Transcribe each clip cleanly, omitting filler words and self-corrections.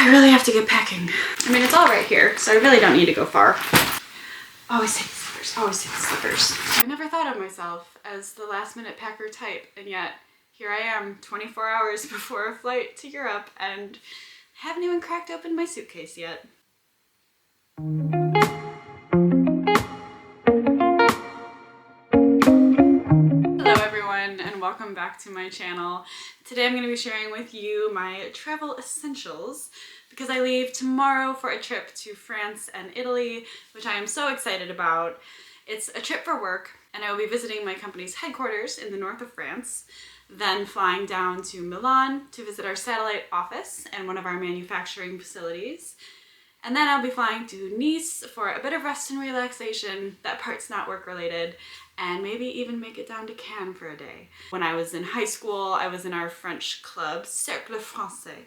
I really have to get packing. I mean, it's all right here, so I really don't need to go far. Always take the slippers, always take the slippers. I never thought of myself as the last minute packer type, and yet here I am 24 hours before a flight to Europe and haven't even cracked open my suitcase yet. Hello everyone and welcome back to my channel. Today I'm going to be sharing with you my travel essentials because I leave tomorrow for a trip to France and Italy, which I am so excited about. It's a trip for work and I will be visiting my company's headquarters in the north of France, then flying down to Milan to visit our satellite office and one of our manufacturing facilities. And then I'll be flying to Nice for a bit of rest and relaxation. That part's not work related. And maybe even make it down to Cannes for a day. When I was in high school, I was in our French club, Cercle Français.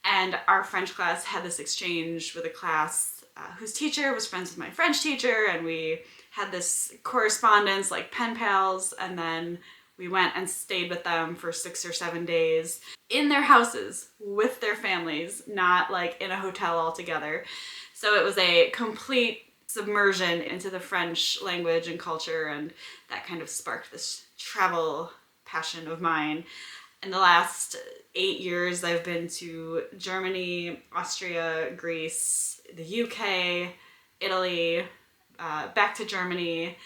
And our French class had this exchange with a class whose teacher was friends with my French teacher, and we had this correspondence, like pen pals, and then we went and stayed with them for 6 or 7 days in their houses with their families, not like in a hotel altogether. So it was a complete submersion into the French language and culture, and that kind of sparked this travel passion of mine. In the last 8 years, I've been to Germany, Austria, Greece, the UK, Italy, back to Germany,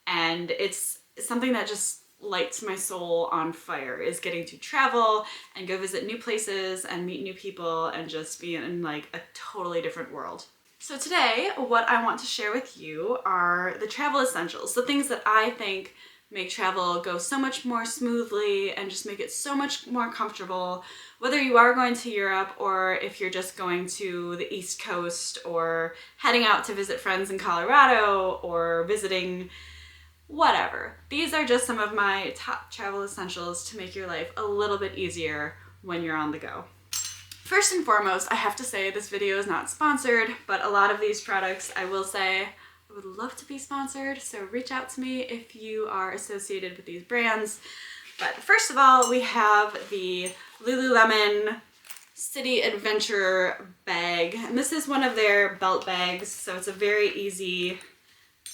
and it's something that just lights my soul on fire, is getting to travel and go visit new places and meet new people and just be in like a totally different world. So today, what I want to share with you are the travel essentials, the things that I think make travel go so much more smoothly and just make it so much more comfortable, whether you are going to Europe or if you're just going to the East Coast or heading out to visit friends in Colorado or visiting whatever. These are just some of my top travel essentials to make your life a little bit easier when you're on the go. First and foremost, I have to say this video is not sponsored, but a lot of these products, I will say, I would love to be sponsored, so reach out to me if you are associated with these brands. But first of all, we have the Lululemon City Adventure bag, and this is one of their belt bags, so it's a very easy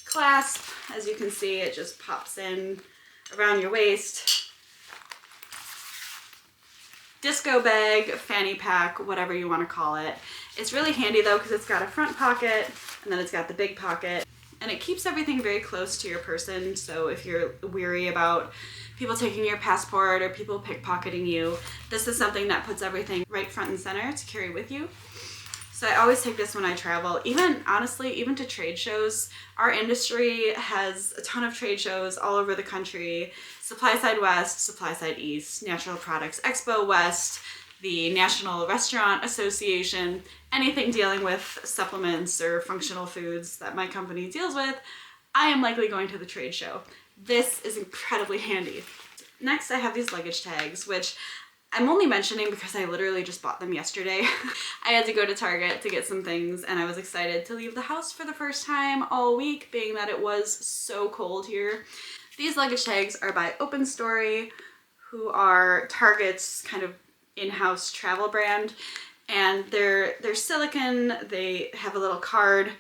clasp. As you can see, it just pops in around your waist. Disco bag, fanny pack, whatever you want to call it. It's really handy though because it's got a front pocket and then it's got the big pocket, and it keeps everything very close to your person. So if you're weary about people taking your passport or people pickpocketing you, this is something that puts everything right front and center to carry with you. So I always take this when I travel, even honestly, even to trade shows. Our industry has a ton of trade shows all over the country. Supply Side West, Supply Side East, Natural Products Expo West, the National Restaurant Association, anything dealing with supplements or functional foods that my company deals with, I am likely going to the trade show. This is incredibly handy. Next, I have these luggage tags, which I'm only mentioning because I literally just bought them yesterday. I had to go to Target to get some things and I was excited to leave the house for the first time all week, being that it was so cold here. These luggage tags are by Open Story, who are Target's kind of in-house travel brand, and they're silicone. They have a little card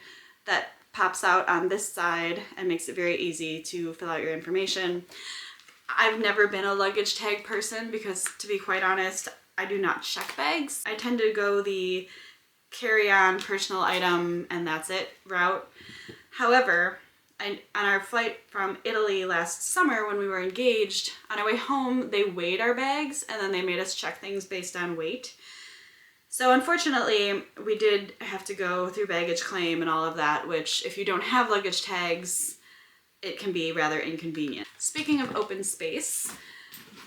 that pops out on this side and makes it very easy to fill out your information. I've never been a luggage tag person because, to be quite honest, I do not check bags. I tend to go the carry-on personal item and that's it route. However, on our flight from Italy last summer when we were engaged, on our way home they weighed our bags and then they made us check things based on weight. So unfortunately, we did have to go through baggage claim and all of that, which if you don't have luggage tags, it can be rather inconvenient. Speaking of open space,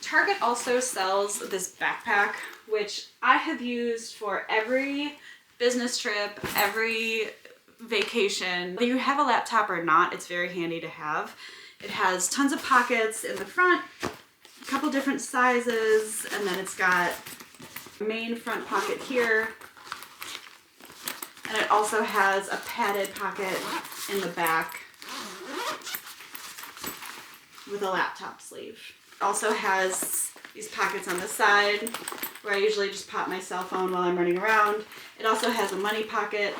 Target also sells this backpack, which I have used for every business trip, every vacation. Whether you have a laptop or not, it's very handy to have. It has tons of pockets in the front, a couple different sizes, and then it's got a main front pocket here. And it also has a padded pocket in the back with a laptop sleeve. It also has these pockets on the side where I usually just pop my cell phone while I'm running around. It also has a money pocket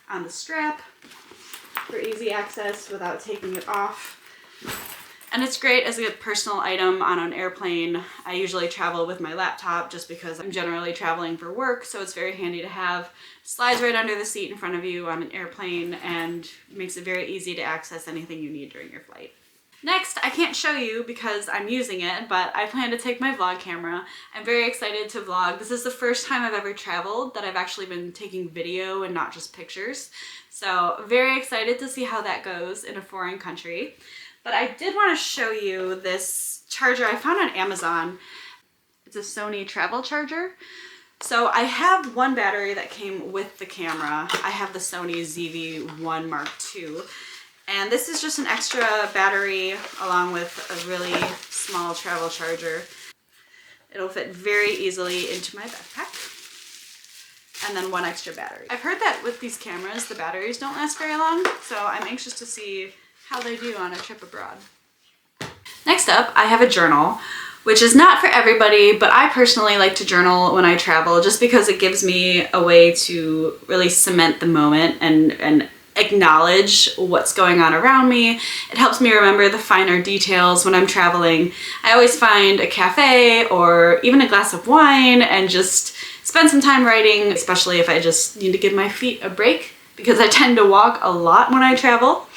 on the strap for easy access without taking it off. And it's great as a personal item on an airplane. I usually travel with my laptop just because I'm generally traveling for work, so it's very handy to have. Slides right under the seat in front of you on an airplane and makes it very easy to access anything you need during your flight. Next, I can't show you because I'm using it, but I plan to take my vlog camera. I'm very excited to vlog. This is the first time I've ever traveled that I've actually been taking video and not just pictures. So very excited to see how that goes in a foreign country. But I did want to show you this charger I found on Amazon. It's a Sony travel charger. So I have one battery that came with the camera. I have the Sony ZV-1 Mark II. And this is just an extra battery along with a really small travel charger. It'll fit very easily into my backpack. And then one extra battery. I've heard that with these cameras, the batteries don't last very long, so I'm anxious to see how they do on a trip abroad. Next up, I have a journal, which is not for everybody, but I personally like to journal when I travel just because it gives me a way to really cement the moment and acknowledge what's going on around me. It helps me remember the finer details when I'm traveling. I always find a cafe or even a glass of wine and just spend some time writing, especially if I just need to give my feet a break because I tend to walk a lot when I travel.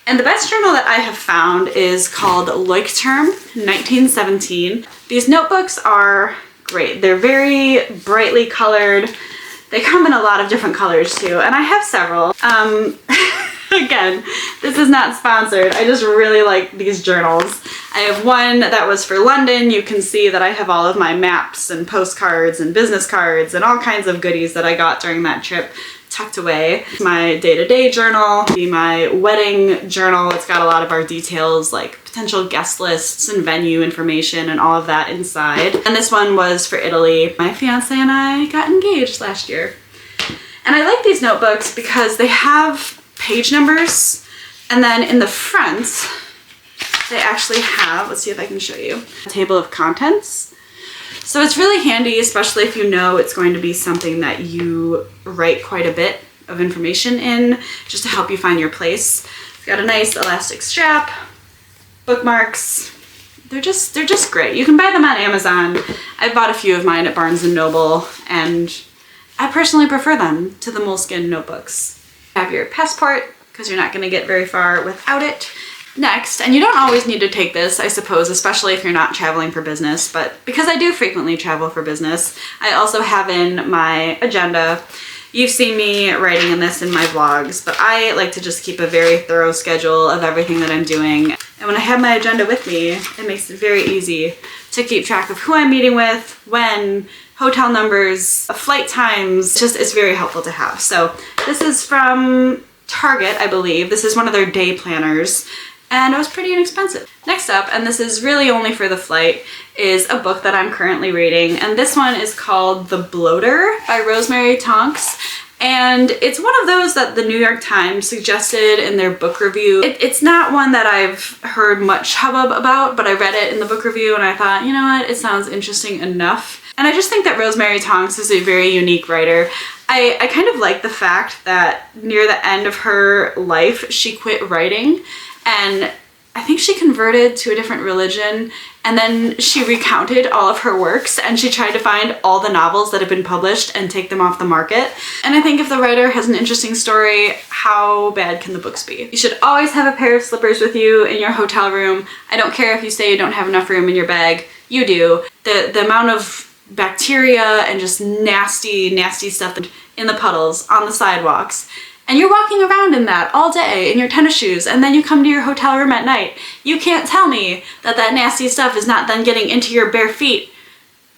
And the best journal that I have found is called Luggage 1917. These notebooks are great. They're very brightly colored. They come in a lot of different colors too, and I have several. Again, this is not sponsored. I just really like these journals. I have one that was for London. You can see that I have all of my maps and postcards and business cards and all kinds of goodies that I got during that trip tucked away. My day-to-day journal, my wedding journal. It's got a lot of our details like potential guest lists and venue information and all of that inside. And this one was for Italy. My fiance and I got engaged last year. And I like these notebooks because they have page numbers, and then in the front they actually have, let's see if I can show you, a table of contents. So it's really handy, especially if you know it's going to be something that you write quite a bit of information in, just to help you find your place. It's got a nice elastic strap, bookmarks. They're just great. You can buy them on Amazon. I bought a few of mine at Barnes & Noble, and I personally prefer them to the Moleskine notebooks. Have your passport, because you're not going to get very far without it. Next, and you don't always need to take this, I suppose, especially if you're not traveling for business, but because I do frequently travel for business, I also have in my agenda. You've seen me writing in this in my vlogs, but I like to just keep a very thorough schedule of everything that I'm doing. And when I have my agenda with me, it makes it very easy to keep track of who I'm meeting with, when, hotel numbers, flight times. It's very helpful to have. So this is from Target, I believe. This is one of their day planners, and it was pretty inexpensive. Next up, and this is really only for the flight, is a book that I'm currently reading, and this one is called The Bloater by Rosemary Tonks. And it's one of those that the New York Times suggested in their book review. It's not one that I've heard much hubbub about, but I read it in the book review and I thought, you know what, it sounds interesting enough. And I just think that Rosemary Tonks is a very unique writer. I kind of like the fact that near the end of her life, she quit writing, and I think she converted to a different religion, and then she recounted all of her works and she tried to find all the novels that have been published and take them off the market. And I think if the writer has an interesting story, how bad can the books be? You should always have a pair of slippers with you in your hotel room. I don't care if you say you don't have enough room in your bag, you do. The amount of bacteria and just nasty stuff in the puddles on the sidewalks. And you're walking around in that all day in your tennis shoes, and then you come to your hotel room at night. You can't tell me that that nasty stuff is not then getting into your bare feet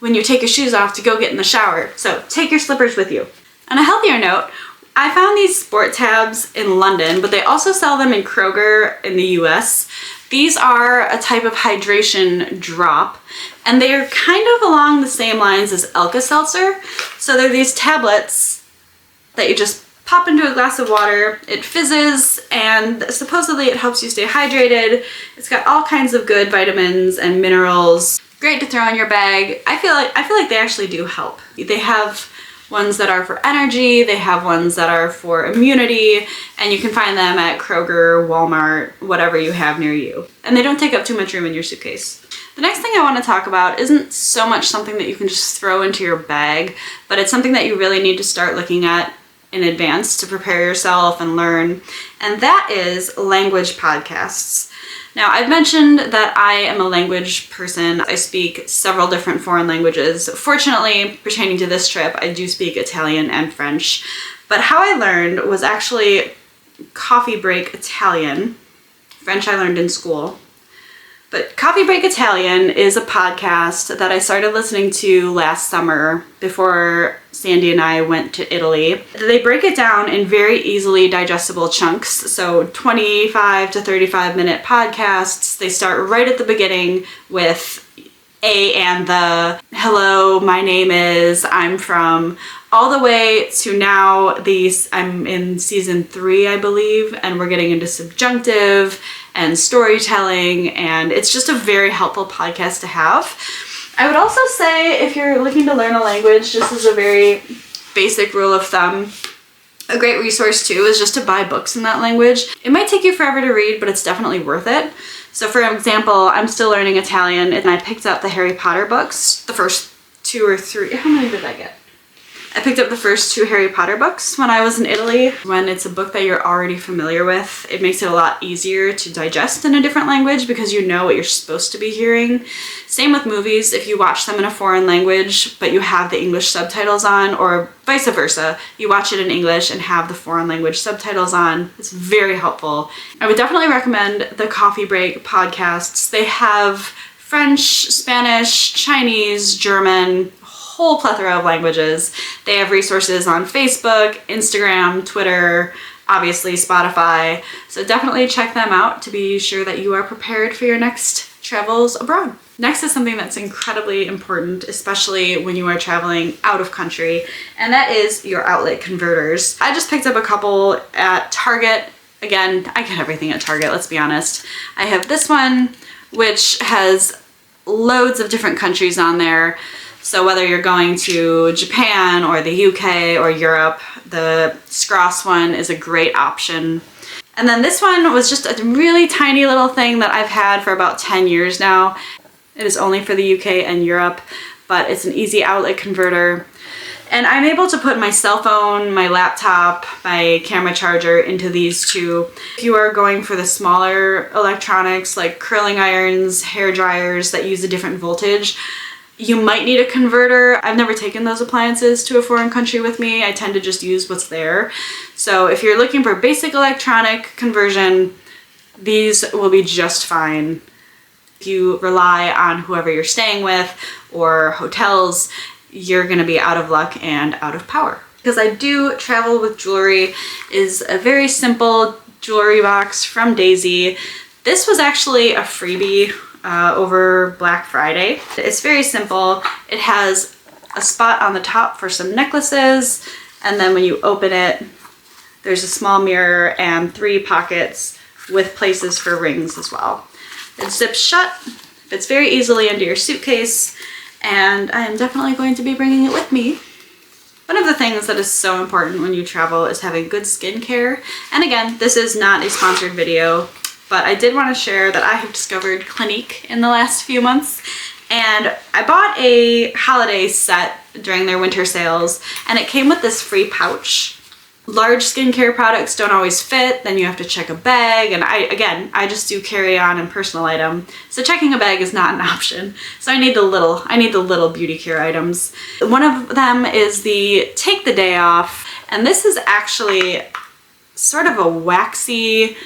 when you take your shoes off to go get in the shower. So take your slippers with you. On a healthier note, I found these sport tabs in London, but they also sell them in Kroger in the US. These are a type of hydration drop, and they are kind of along the same lines as Alka-Seltzer. So they're these tablets that you just pop into a glass of water. It fizzes, and supposedly it helps you stay hydrated. It's got all kinds of good vitamins and minerals. Great to throw in your bag. I feel like they actually do help. They have ones that are for energy, they have ones that are for immunity, and you can find them at Kroger, Walmart, whatever you have near you. And they don't take up too much room in your suitcase. The next thing I want to talk about isn't so much something that you can just throw into your bag, but it's something that you really need to start looking at in advance to prepare yourself and learn, and that is language podcasts. Now, I've mentioned that I am a language person. I speak several different foreign languages. Fortunately, pertaining to this trip, I do speak Italian and French. But how I learned was actually coffee break Italian. French I learned in school. But Coffee Break Italian is a podcast that I started listening to last summer before Sandy and I went to Italy. They break it down in very easily digestible chunks, so 25 to 35 minute podcasts. They start right at the beginning with A and the, hello, my name is, I'm from, all the way to now I'm in season 3, I believe, and we're getting into subjunctive and storytelling, and it's just a very helpful podcast to have. I would also say if you're looking to learn a language, just as a very basic rule of thumb, a great resource too is just to buy books in that language. It might take you forever to read, but it's definitely worth it. So for example, I'm still learning Italian and I picked up the Harry Potter books, the first 2 or 3, how many did I get? I picked up the first 2 Harry Potter books when I was in Italy. When it's a book that you're already familiar with, it makes it a lot easier to digest in a different language because you know what you're supposed to be hearing. Same with movies. If you watch them in a foreign language, but you have the English subtitles on, or vice versa, you watch it in English and have the foreign language subtitles on, it's very helpful. I would definitely recommend the Coffee Break podcasts. They have French, Spanish, Chinese, German, whole plethora of languages. They have resources on Facebook, Instagram, Twitter, obviously Spotify. So definitely check them out to be sure that you are prepared for your next travels abroad. Next is something that's incredibly important, especially when you are traveling out of country, and that is your outlet converters. I just picked up a couple at Target. Again, I get everything at Target, let's be honest. I have this one, which has loads of different countries on there. So whether you're going to Japan or the UK or Europe, the Scross one is a great option. And then this one was just a really tiny little thing that I've had for about 10 years now. It is only for the UK and Europe, but it's an easy outlet converter. And I'm able to put my cell phone, my laptop, my camera charger into these two. If you are going for the smaller electronics like curling irons, hair dryers that use a different voltage, you might need a converter. I've never taken those appliances to a foreign country with me. I tend to just use what's there. So if you're looking for basic electronic conversion, these will be just fine. If you rely on whoever you're staying with or hotels, you're gonna be out of luck and out of power. Because I do travel with jewelry is a very simple jewelry box from Daisy. This was actually a freebie over Black Friday. It's very simple. It has a spot on the top for some necklaces, and then when you open it, there's a small mirror and 3 pockets with places for rings as well. It zips shut, fits very easily into your suitcase, and I am definitely going to be bringing it with me. One of the things that is so important when you travel is having good skincare. And again, this is not a sponsored video, but I did want to share that I have discovered Clinique in the last few months, and I bought a holiday set during their winter sales, and it came with this free pouch. Large skincare products don't always fit, then you have to check a bag, and I just do carry on and personal item, so checking a bag is not an option. So I need the little beauty care items. One of them is the Take the Day Off, and this is actually sort of a waxy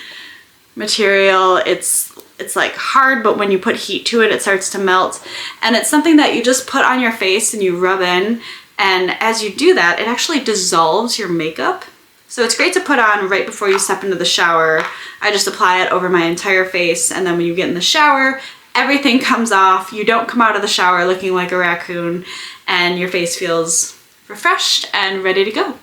material. It's like hard, but when you put heat to it, it starts to melt. And it's something that you just put on your face and you rub in. And as you do that, it actually dissolves your makeup. So it's great to put on right before you step into the shower. I just apply it over my entire face, and then when you get in the shower, everything comes off. You don't come out of the shower looking like a raccoon, and your face feels refreshed and ready to go.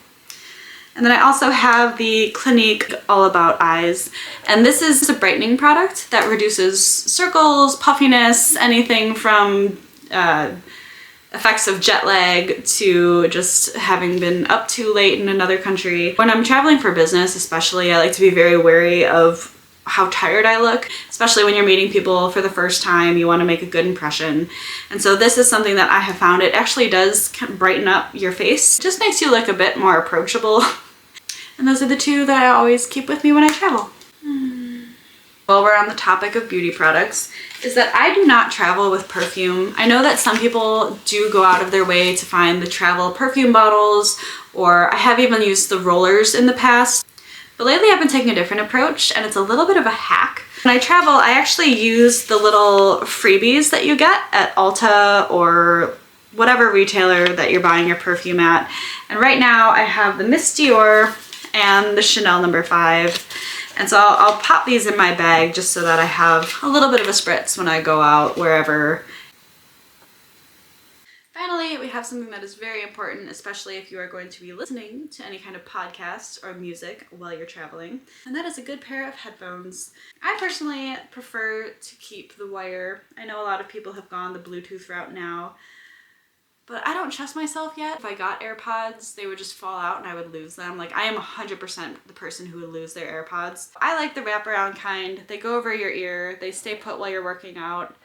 And then I also have the Clinique All About Eyes. And this is a brightening product that reduces circles, puffiness, anything from effects of jet lag to just having been up too late in another country. When I'm traveling for business especially, I like to be very wary of how tired I look, especially when you're meeting people for the first time. You want to make a good impression. And so this is something that I have found it actually does kind of brighten up your face. It just makes you look a bit more approachable. And those are the two that I always keep with me when I travel. While we're on the topic of beauty products, is that I do not travel with perfume. I know that some people do go out of their way to find the travel perfume bottles, or I have even used the rollers in the past. But lately I've been taking a different approach, and it's a little bit of a hack. When I travel, I actually use the little freebies that you get at Ulta or whatever retailer that you're buying your perfume at. And right now I have the Miss Dior and the Chanel No. 5. And so I'll pop these in my bag just so that I have a little bit of a spritz when I go out wherever. Finally, we have something that is very important, especially if you are going to be listening to any kind of podcast or music while you're traveling, and that is a good pair of headphones. I personally prefer to keep the wire. I know a lot of people have gone the Bluetooth route now, but I don't trust myself yet. If I got AirPods, they would just fall out and I would lose them. Like, I am 100% the person who would lose their AirPods. I like the wraparound kind. They go over your ear, they stay put while you're working out,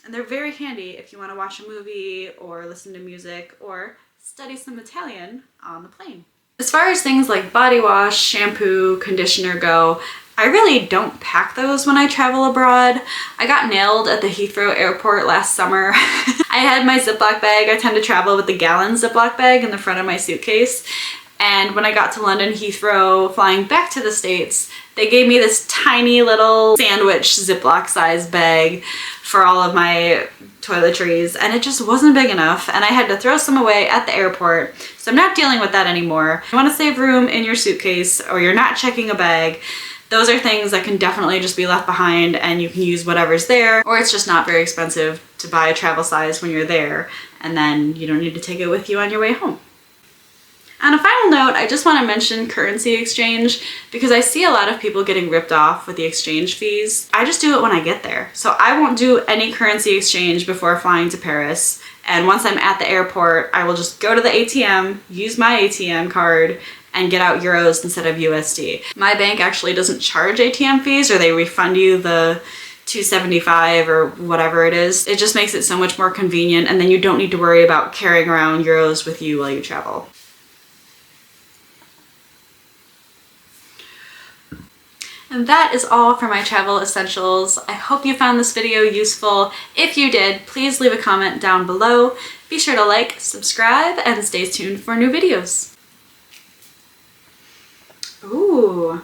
and they're very handy if you want to watch a movie or listen to music or study some Italian on the plane. As far as things like body wash, shampoo, conditioner go, I really don't pack those when I travel abroad. I got nailed at the Heathrow airport last summer. I had my Ziploc bag. I tend to travel with the gallon Ziploc bag in the front of my suitcase. And when I got to London Heathrow, flying back to the States, they gave me this tiny little sandwich Ziploc size bag for all of my toiletries, and it just wasn't big enough, and I had to throw some away at the airport. So I'm not dealing with that anymore. If you want to save room in your suitcase, or you're not checking a bag, those are things that can definitely just be left behind and you can use whatever's there, or it's just not very expensive to buy a travel size when you're there, and then you don't need to take it with you on your way home. On a final note, I just want to mention currency exchange because I see a lot of people getting ripped off with the exchange fees. I just do it when I get there. So I won't do any currency exchange before flying to Paris. And once I'm at the airport, I will just go to the ATM, use my ATM card, and get out euros instead of USD. My bank actually doesn't charge ATM fees, or they refund you the $2.75 or whatever it is. It just makes it so much more convenient, and then you don't need to worry about carrying around euros with you while you travel. And that is all for my travel essentials. I hope you found this video useful. If you did, please leave a comment down below. Be sure to like, subscribe, and stay tuned for new videos. Ooh.